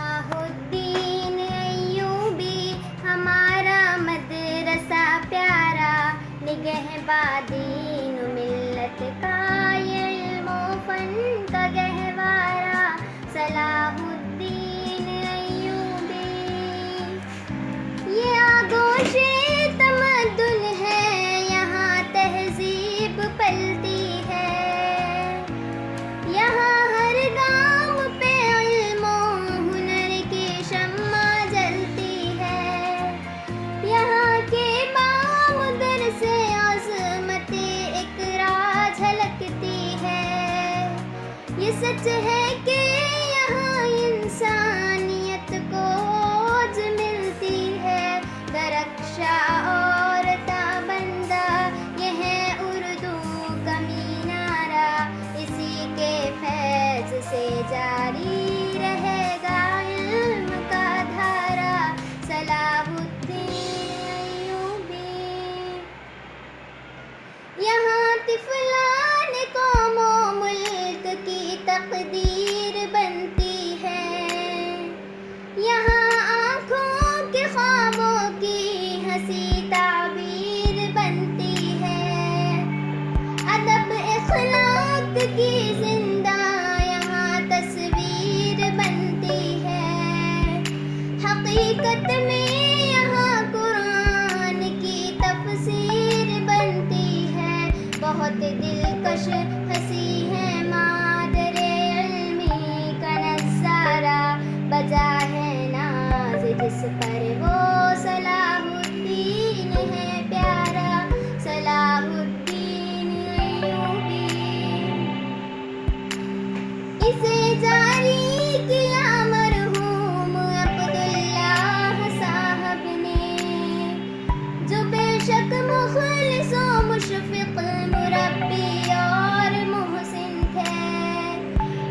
صلاح الدین ایوبی ہمارا مدرسہ پیارا، نگہبادین ملت کا علم و فن کا گہوارہ، صلاح الدین ایوبی۔ یہ آغوش تمدن ہے، یہاں تہذیب پلتی ہے، یہاں ہر گام پہ علم و ہنر کی شمع جلتی ہے، یہاں کے بام در سے عظمت اقرا جھلکتی ہے۔ یہ سچ ہے کہ یہاں انسانیت کو اوج ملتی ہے، درخشا اور تابندہ یہ ہے اردو کا مینارہ، اسی کے فیض سے جاری رہے گا علم کا دھارا، صلاح الدین ایوبی۔ یہاں طفلان قوم و ملک کی تقدیر بنتی ہے، یہاں آنکھوں کے خوابوں کی ہنسی تعبیر بنتی ہے، ادب اخلاق کی زندہ یہاں تصویر بنتی ہے، حقیقت میں یہاں قرآن کی تفسیر بنتی ہے، بہت دلکش ہنسی ہے مادر علمی کا نظارہ، بجا ہے ناز جس پر وہ صلاح الدین ہے پیارا، صلاح الدین ایوبی۔ اسے جاری کیا مرحوم عبداللہ صاحب نے، جو بے شک مخلص و مشفق مربی اور محسن تھے،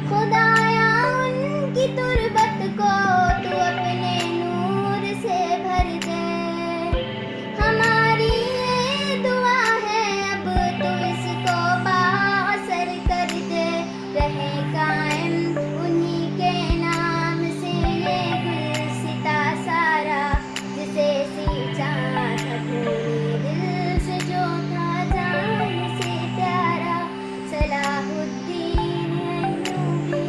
خدایا ان کی تربت کو تو اپنے نور سے بھر دے، ہماری یہ دعا ہے اب تو اس کو بااثر کر دے، رہے قائم انہی کے نام سے یہ گلستہ سارا، جسے سینچا تھا پورے دل سے جو تھا جان سے پیارا، صلاح الدین ایوبی۔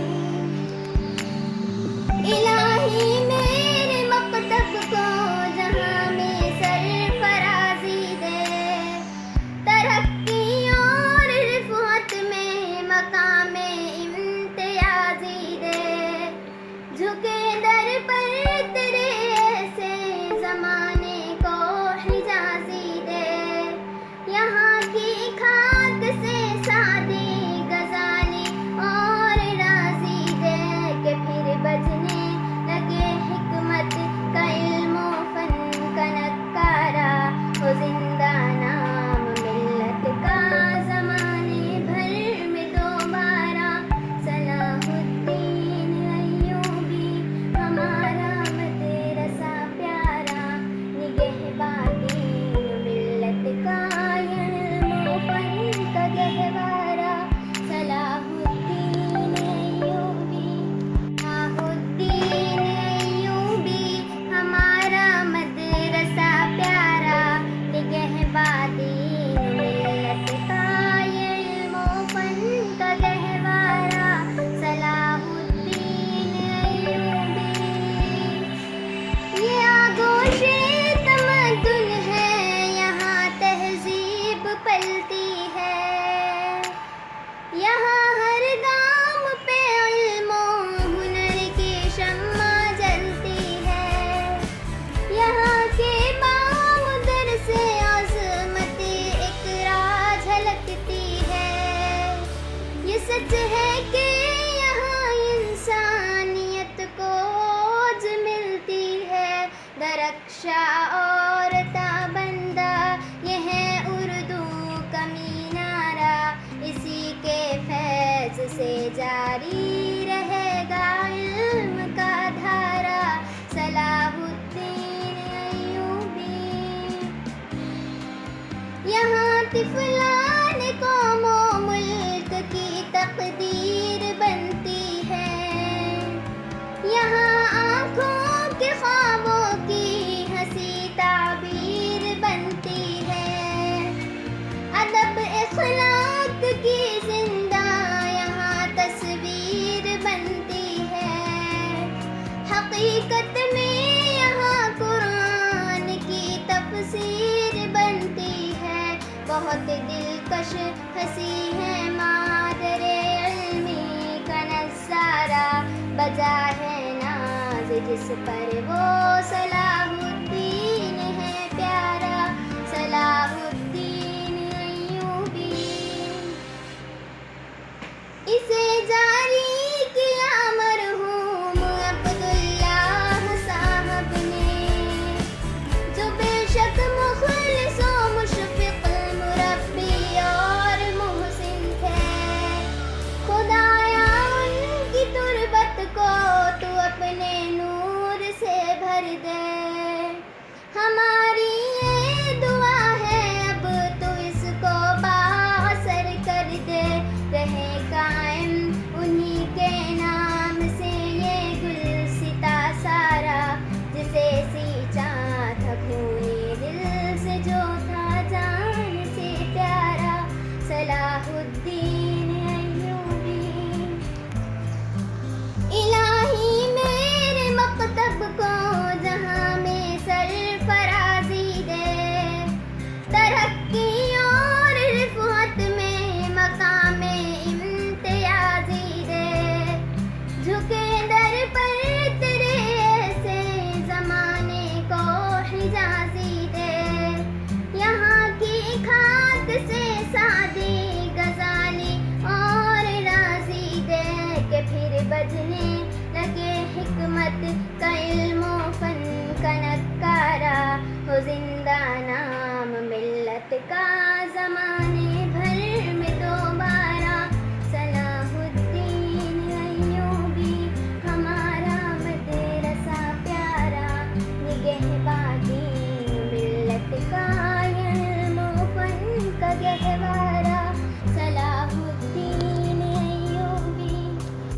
الہی میرے مکتب کو جہاں میں سرفرازی دے، ترقی اور رفعت میں مقام امتیازی دے، جھکے در پر تیرے ایسے زمانے کو حجازی دے، یہاں کی خاک سے سادی غزالی اور رازی دے، کہ پھر بجنے لگے حکمت کا علم و فن کا نکارہ، ہو زندہ نام ملت کا زمانے بھر میں دوبارہ، صلاح الدین ایوبی۔ وجہ ہے ناز جس پر وہ صلاح الدین ہے پیارا، صلاح الدین ایوبی۔ اسے جاری کیا مرحوم عبداللہ صاحب نے، جو بے شک مخلص و مشفق مربی اور محسن تھے۔ خدایا ان کی تربت کو تو اپنے نور سے بھر دے، ہماری یہ دعا ہے اب تو اس کو بااثر کر دے، رہے قائم انہی کے نام سے یہ گلستہ سارا، جسے سینچا تھا خونِ دل سے جو تھا جان سے پیارا، صلاح الدین ایوبی۔ الہی میرے مکتب کو جہاں میں سرفرازی دے، ترقی اور رفعت میں مقام امتیازی دے، جھکے در پر تیرے ایسے زمانے کو حجازی دے، یہاں کی خاک سے سعدی غزالی اور رازی دے، کہ پھر بجنے لگے حکمت کا علم و فن کا نکارا، ہو زندہ نام ملت کا زمانے بھر میں دوبارہ، صلاح الدین ایوبی ہمارا مدرسہ پیارا، نگہبانی ملت کا علم و فن کا گہوارہ، صلاح الدین ایوبی،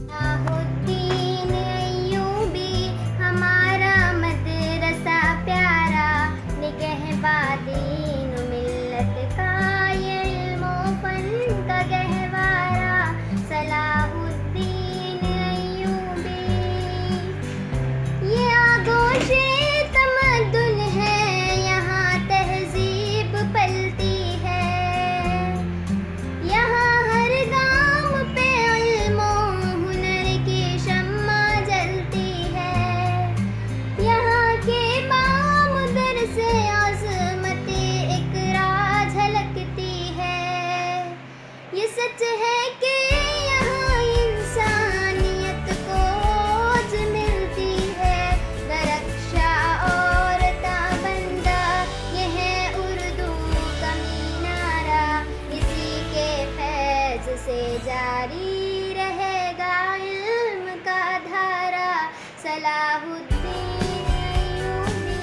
صلاح الدین ایوبی ہمارا مدرسہ پیارا، نگہبانی ملت کا علم و فن کا گہوارہ، صلاح الدین ایوبی۔ یہ آغوش تمدن ہے، یہاں تہذیب پلتی ہے، یہاں ہر گام پہ علم و ہنر کی شمع جلتی ہے، یہاں کے بام در سے عظمت اقرا جھلکتی ہے، یہ سچ ہے کہ یہاں انسانیت کو اوج ملتی ہے، درخشا اور تابندہ یہ ہے اردو کا مینارہ، اسی کے فیض سے جاری رہے گا علم کا دھارا، صلاح الدین ایوبی۔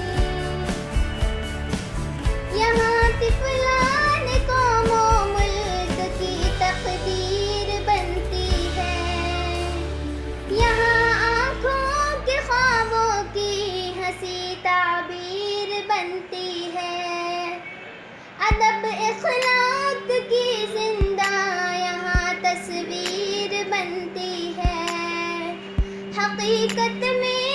یہاں طفلان قوم و ملک کی تقدیر بنتی ہے، یہاں آنکھوں کے خوابوں کی ہنسی تعبیر بنتی ہے، ادب اخلاق کی زندہ یہاں تصویر بنتی ہے، حقیقت میں